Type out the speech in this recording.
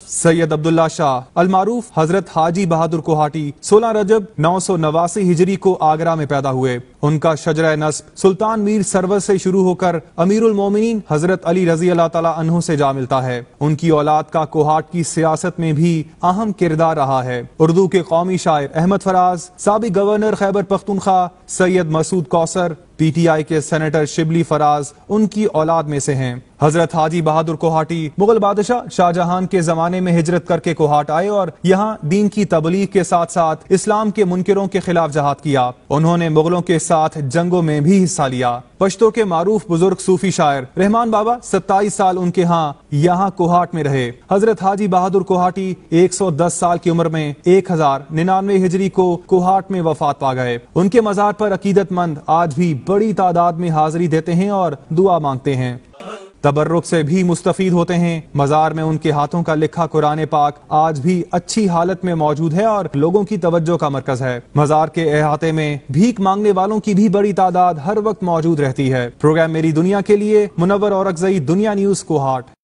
سید عبداللہ شاہ المعروف حضرت حاجی بہادر کوہاٹی 16 رجب 989 ہجری کو آگرہ میں پیدا ہوئے۔ ان کا شجرہ نسب سلطان میر سرور سے شروع ہو کر امیر المومنین حضرت علی رضی اللہ تعالیٰ عنہ سے جا ملتا ہے۔ ان کی اولاد کا کوہاٹ کی سیاست میں بھی اہم کردار رہا ہے۔ اردو کے قومی شاعر احمد فراز، سابق governor Khyber Pakhtunkhwa Syed Masood Kausar, P T I کے سینیٹر شبلی فراز ان کی اولاد میں سے ہیں۔ حضرت حاجی بہادر کوہاٹی مغل بادشاہ شاہ جہان کے زمانے میں ہجرت کر کے کوہاٹ آئے اور یہاں دین کی تبلیغ کے ساتھ ساتھ اسلام کے منکروں کے خلاف جہاد کیا۔ انہوں نے مغلوں کے ساتھ جنگوں میں بھی حصہ لیا۔ پشتو کے معروف بزرگ صوفی شاعر رحمان بابا 27 سال ان کے یہاں کوہاٹ میں رہے۔ حضرت حاجی بہادر کوہاٹی 110 سال کی عمر میں 1099 ہجری کو کوہاٹ میں وفات پا گئے۔ ان کے مزار پر عقیدت مند آج بھی بڑی تعداد میں حاضری دیتے ہیں اور دعا مانگتے ہیں۔ تبرک سے بھی مستفید ہوتے ہیں۔ مزار میں ان کے ہاتھوں کا لکھا قرآن پاک آج بھی اچھی حالت میں موجود ہے اور لوگوں کی توجہ کا مرکز ہے۔ مزار کے احاطے میں بھیک مانگنے والوں کی بھی بڑی تعداد ہر وقت موجود رہتی ہے۔ پروگرام میری دنیا کے لیے منور اورکزئی، دنیا نیوز کوہاٹ۔